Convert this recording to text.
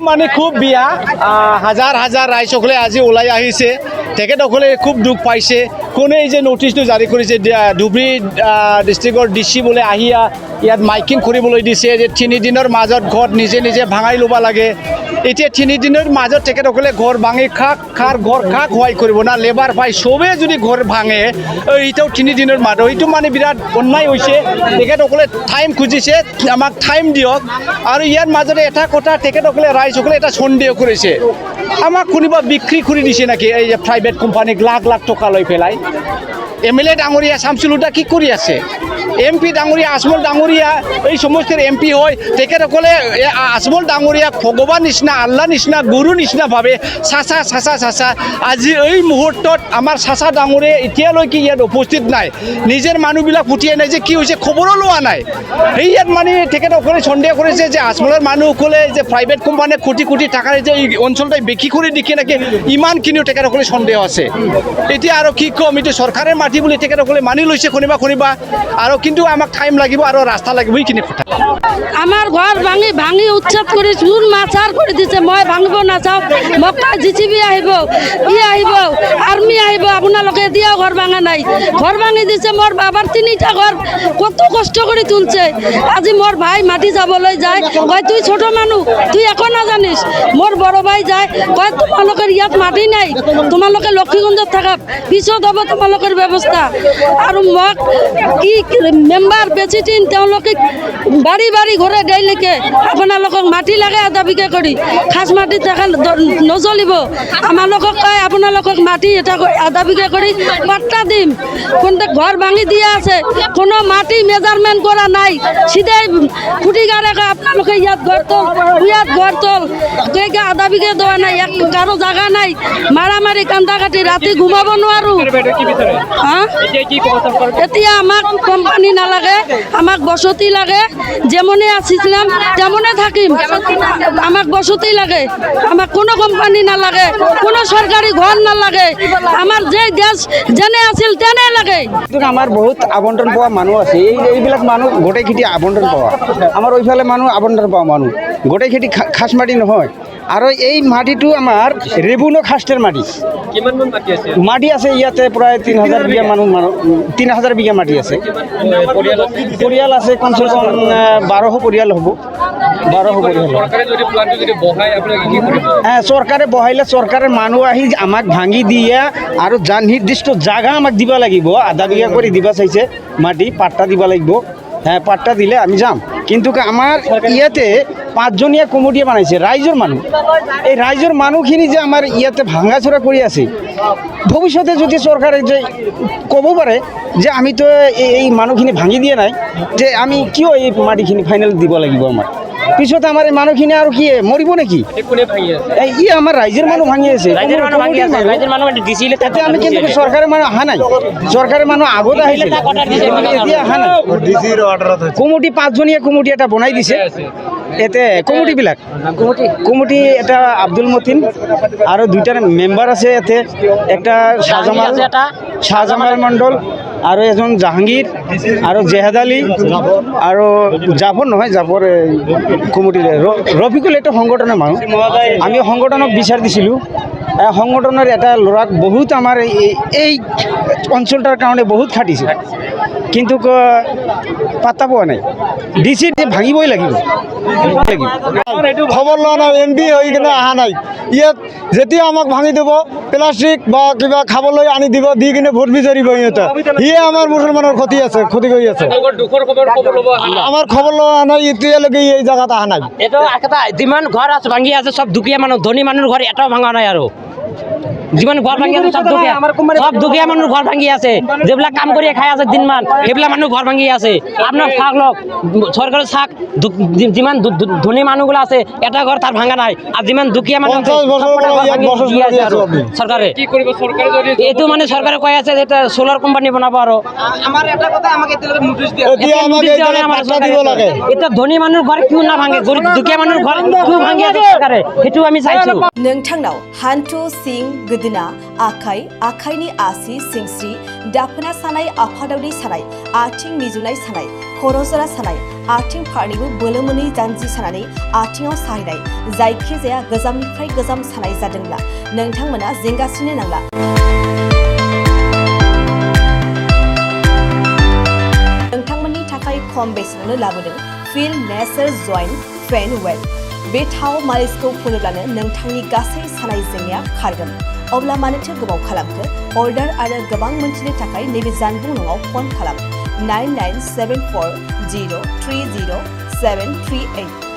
মানে খুব বিয়া হাজাৰ হাজাৰ ৰাইজসকলে আজি ওলাই আহিছে। তেখেতসকলে খুব দুখ পাইছে। কোনে এই যে নটিচটো জাৰি কৰিছে, ধুবুৰী ডিষ্ট্ৰিক্টৰ ডিচি বোলে আহি ইয়াত মাইকিং কৰিবলৈ দিছে যে 3 দিনৰ মাজত ঘৰ নিজে নিজে ভাঙাই ল'ব লাগে। এতিয়া 3 দিনৰ মাজত তেখেতসকলে ঘৰ ভাঙি ঘৰ সহায় কৰিব না, লেবাৰ পাই চবে যদি ঘৰ ভাঙে এতিয়াও 3 দিনৰ মাজত, এইটো মানে বিৰাট অন্যায় হৈছে। তেখেতসকলে টাইম খুজিছে, আমাক টাইম দিয়ক। আৰু ইয়াৰ মাজতে এটা কথা তেখেতসকলে ৰাইজসকলে এটা সন্দেহ কৰিছে, আমাক কোনোবা বিক্ৰী কৰি দিছে নেকি এই যে প্ৰাইভেট কোম্পানীক লাখ লাখ টকা লৈ পেলাই। MLA ডাঙৰীয়া শামছুল হুদা কি কৰি আছে, MP ডাঙৰীয়া আজমল ডাঙৰীয়া এই সমষ্টিৰ MP হয়। তেখেতসকলে আজমল ডাঙৰীয়াক ভগৱান নিচিনা, আল্লাহ নিচিনা, গুৰু নিচিনা ভাবে। চাচা আজি এই মুহূৰ্তত আমাৰ চাচা ডাঙৰীয়া এতিয়ালৈকে ইয়াত উপস্থিত নাই। নিজৰ মানুহবিলাক ফুটিয়াই নাই যে কি হৈছে খবৰো লোৱা নাই। সেই ইয়াত মানে তেখেতসকলে সন্দেহ কৰিছে যে আজমলৰ মানুহসকলে যে প্ৰাইভেট কোম্পানীয়ে কোটি কোটি টাকাৰ যে এই অঞ্চলটো বিক্ৰী কৰি দেখি নেকি, ইমানখিনিও তেখেতসকলে সন্দেহ আছে। এতিয়া আৰু কি ক'ম, এইটো চৰকাৰে মাটি বুলি তেখেতসকলে মানি লৈছে শুনিবা আৰু কিন্তু আমাক টাইম লাগিব আৰু ৰাস্তা লাগিব, এইখিনি কথা। আমার ঘর ভাঙি উচ্ছেদ করে চুর মাছার করে দিছে। মই ভাঙিব নাচাও, মোক JCB আহিব, আহিব, আর্মি আহিব, আপোনালোকে এতিয়াও ঘর ভাঙা নাই। ঘর ভাঙি দিছে, মোর বাবার 3টা ঘর কত কষ্ট করে তুলছে। আজি মোর ভাই মাটি যাবলৈ যায়, কয় তুই ছোট মানুষ, তুই একো নাজানিস। মোর বড় ভাই যায়, কয় তোমালোকের ইয়াত মাটি নাই, তোমালোকে লক্ষ্মীগঞ্জত থাকা, পিছত হ'ব তোমালোকের ব্যবস্থা। আৰু মোক কি মেম্বাৰ প্ৰেচিডেণ্ট তেওঁলোকে বাড়ি বাড়ি ঘরে গেলেকে আপোনালোকক মাটি লাগে আধা বিঘা কৰি, খাস মাটি থাকা নচলিব। আমালোকক কয় আপোনালোকক মাটি এটা আধা বিঘা কৰি পাট্টা দিম, কোনটা ঘর ভাঙি দিয়া আছে, কোনো মাটি মেজারমেন্ট করা নাই। সিধাই খুঁটি গাড়ে আপোনালোকে ইয়াত ঘর তল আধা বিঘা দেওয়া নাই, কারো জায়গা নাই। মারামারি কান্দাকাটি রাতে ঘুমাব নোৱাৰো। এতিয়া আমাক কোম্পানি নালাগে, আমাক বসতি লাগে। যেমনে আসছিলাম তেমনে থাকিম, আমাক বসতি লাগে, আমাক কোনো কোম্পানি নালাগে, কোনো সরকারি ঘর নালাগে। আমার যে দেশ যেনে আছিল তেনে লাগে। আমার বহুত আবন্টন পাওয়া মানুষ আছে, এইবিলাক মানুষ গোটেই খেতি আবন্টন পাওয়া। আমার ওইফালে মানুষ আবন্টন পাওয়া মানুষ গোটেই খেতি খাস মাটি নহয়। আৰু এই মাটিটো আমাৰ ৰেবুনো খাস্টেৰ মাটি। মাটি আছে ইয়াতে প্ৰায় 3000 বিঘা 3000 বিঘা মাটি আছে। পৰিয়াল আছে কমচে কম 1200 পৰিয়াল হ'ব। 1200 পৰিয়াল। চৰকাৰে বহাইলে চৰকাৰে মানুহ আহি আমাক ভাঙি দিয়ে আৰু নিৰ্দিষ্ট জাগা আমাক দিব লাগিব। আধা বিঘা কৰি দিবা চাইছে মাটি, পাট্টা দিব লাগিব। পাট্টা দিলে আমি যাম। কিন্তু আমাৰ ইয়াতে 5জনীয়া কমিটিয়ে বনাইছে ৰাইজৰ মানুহ। এই ৰাইজৰ মানুহখিনি যে আমাৰ ইয়াতে ভাঙাচোৰা কৰি আছে, ভৱিষ্যতে যদি চৰকাৰে যে ক'ব পাৰে যে আমিতো এই মানুহখিনি ভাঙি দিয়া নাই, যে আমি কিয় এই মাটিখিনি ফাইনেল দিব লাগিব আমাক, পিছত আমাৰ এই মানুহখিনি আৰু কি মৰিব নেকি? ই আমাৰ ৰাইজৰ মানুহ ভাঙি আছে। আমি কিন্তু চৰকাৰে মানুহ অহা নাই, চৰকাৰে মানুহ আগত আহিছে, এতিয়া অহা নাই। কমিটি 5জনীয়া কমিটি এটা বনাই দিছে। এতে কমিটি এটা আব্দুল মতিন আৰু 2টা মেম্বাৰ আছে। এতে একটা শাহজামাল মণ্ডল আৰু এজন জাহাংগীৰ আৰু জেহাদ আলী আৰু জাফৰ নহয়, জাফৰ কমিটিৰ ৰফিকুল। এটা সংগঠনৰ মানুহ। আমি সংগঠনক বিচাৰ দিছিলোঁ। সংগঠনৰ এটা ল'ৰাক বহুত আমাৰ এই অঞ্চলটাৰ কাৰণে বহুত খাটিছে, কিন্তু পাত্তা পোৱা নাই। ডিচি ভাঙিবই লাগিব। খবৰ লোৱা নাই, MP হৈ কিনে অহা নাই। ইয়াত যেতিয়া আমাক ভাঙি দিব, প্লাষ্টিক বা কিবা খাবলৈ আনি দিব, দি কিনে ভোট বিচাৰিব সিহঁতে। সিয়ে আমাৰ মুছলমানৰ ক্ষতি কৰি আছে। আমাৰ খবৰ লোৱা নাই, এতিয়ালৈকে এই জেগাত অহা নাই। এইটো যিমান ঘৰ আছে ভাঙি আছে চব দুখীয়া মানুহ, ধনী মানুহৰ ঘৰ এটাও ভাঙা নাই। আৰু যিমান ঘৰ ভাঙি আছে সব দুখীয়া মানুহৰ ঘৰ ভাঙি আছে। যিবিলাক কাম কৰি খাই আছে দিনমান, সেইবিলাক মানুহ ঘৰ ভাঙি আছে। আপোনাৰ চাওক লওক, চৰকাৰে চাওক, যিমান ধনী মানুহগুলো আছে এটা ঘৰ তাৰ ভাঙা নাই। আৰু যিমান দুখীয়া মানুহ চৰকাৰে কি কৰিব, এইটো মানে চৰকাৰে কৈ আছে যে সোলাৰ কোম্পানী বনাব। আৰু আমাৰ এটা কথা, আমাক এতিয়া ধনী মানুহৰ ঘৰ কিয় নাভাঙে, দুখীয়া মানুহৰ ঘৰ কিয় ভাঙি আছে চৰকাৰে, সেইটো আমি চাইছো। नोंथांनाव हान्थु सिं मोदोना आखाइ आखाइनि आसि सिंस्रि दाफोना सानाय आफादावदै सानाय आथिं मिजुनाय सानाय खर' जरा सानाय आथिं फारनैबो बोलो मोनै जानजि सानानै आथिङाव साहैनाय जायखिजाया गोजामनिफ्राय गोजाम सानाय जादोंब्ला नोंथांमोना जिंगासिनो नांला। नोंथांमोननि थाखाय खम बेसेनावनो लाबोदों फिल नेचार जइन्ट फेन वेल। बे थाव मालिसखौ फुनोब्लानो नोंथांनि गासै सानाय जेंनाया खारगोन। अब्ला मानोथो गोबाव खालामखो? अर्डार आरो गोबां मोनथिनो थाखाय नैबे जानबुं नङाव फन खालाम 9974030738।